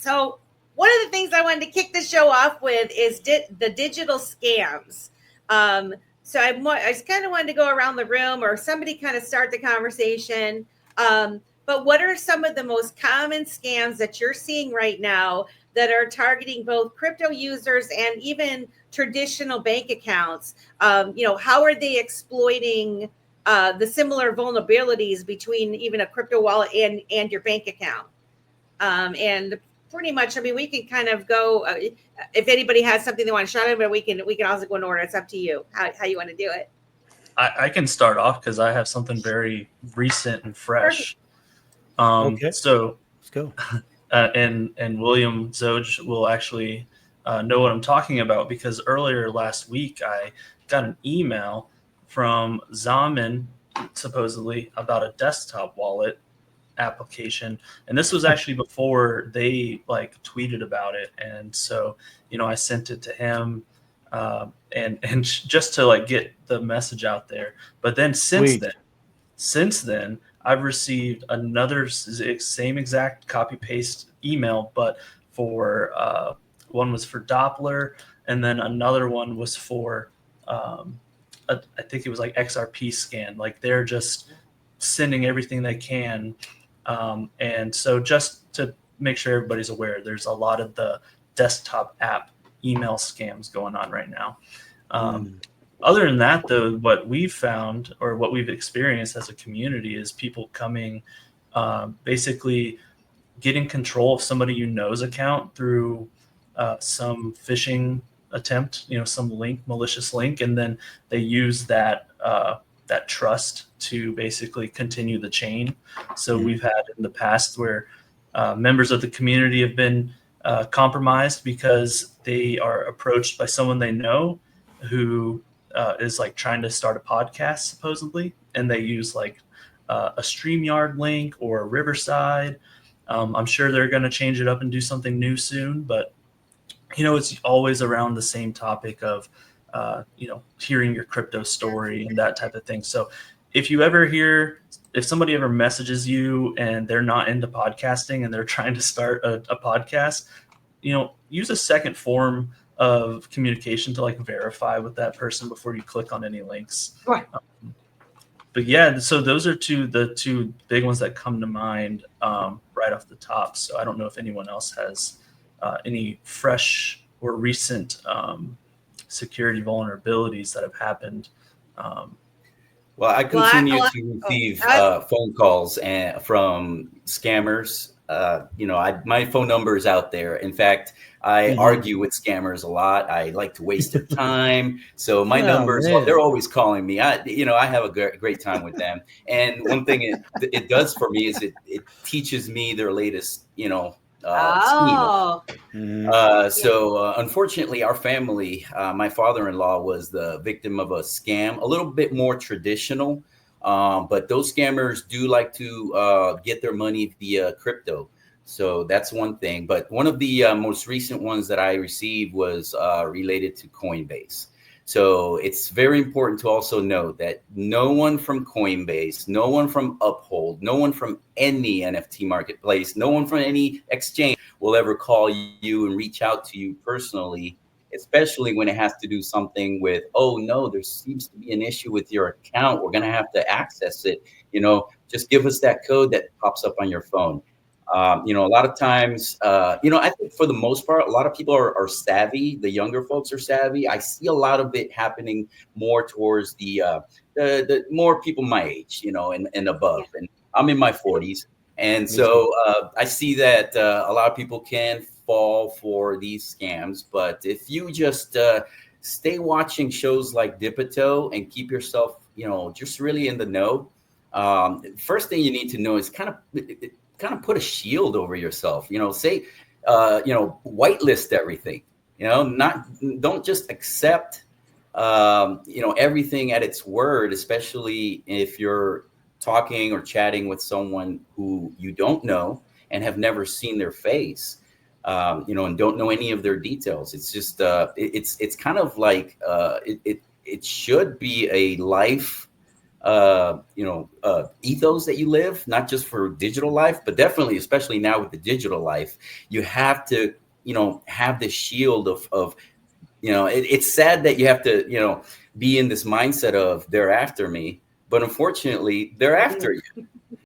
So one of the things I wanted to kick the show off with is the digital scams. Um, I just kind of wanted to go around the room, or somebody kind of start the conversation. But what are some of the most common scams that you're seeing right now that are targeting both crypto users and even traditional bank accounts? How are they exploiting the similar vulnerabilities between even a crypto wallet and your bank account? And pretty much, I mean, we can kind of go, if anybody has something they want to shout out, but we can also go in order. It's up to you how you want to do it. I can start off because I have something very recent and fresh. Okay, So let's go. And William Zoj will actually know what I'm talking about, because earlier last week I got an email from Zaman, supposedly about a desktop wallet application, and this was actually before they like tweeted about it. And so, I sent it to him, and just to like get the message out there. But then since then, I've received another same exact copy paste email, but for one was for Doppler, and then another one was for I think it was like XRP scan. Like they're just sending everything they can, and so just to make sure everybody's aware, there's a lot of the desktop app email scams going on right now. Other than that, though, what we've found or what we've experienced as a community is people coming, basically getting control of somebody you know's account through some phishing attempt, some malicious link, and then they use that trust to basically continue the chain. So we've had in the past where members of the community have been compromised because they are approached by someone they know who is like trying to start a podcast supposedly, and they use like a StreamYard link or a Riverside. I'm sure they're going to change it up and do something new soon, but it's always around the same topic of hearing your crypto story and that type of thing. So if somebody ever messages you and they're not into podcasting and they're trying to start a podcast, use a second form of communication to like verify with that person before you click on any links. Right. But yeah, so those are the two big ones that come to mind right off the top. So I don't know if anyone else has any fresh or recent security vulnerabilities that have happened. Well, I continue to receive phone calls from scammers. My phone number is out there. In fact, I argue with scammers a lot. I like to waste their time. So my numbers, they're always calling me. I have a great time with them. And one thing it does for me is it teaches me their latest, scheme. So unfortunately, our family, my father-in-law was the victim of a scam, a little bit more traditional. But those scammers do like to get their money via crypto. So that's one thing. But one of the most recent ones that I received was related to Coinbase. So it's very important to also note that no one from Coinbase, no one from Uphold, no one from any NFT marketplace, no one from any exchange will ever call you and reach out to you personally, especially when it has to do something with, oh no, there seems to be an issue with your account. We're going to have to access it. Just give us that code that pops up on your phone. A lot of times, I think for the most part, a lot of people are savvy. The younger folks are savvy. I see a lot of it happening more towards the more people my age, and above. And I'm in my 40s. And so I see that a lot of people can fall for these scams. But if you just stay watching shows like Dipito and keep yourself, just really in the know, first thing you need to know is kind of put a shield over yourself, say, whitelist everything, don't just accept, everything at its word, especially if you're talking or chatting with someone who you don't know and have never seen their face, and don't know any of their details. It's just, it's kind of like, it should be a life ethos that you live, not just for digital life, but definitely, especially now with the digital life, you have to, have this shield of it's sad that you have to, be in this mindset of they're after me, but unfortunately they're after you.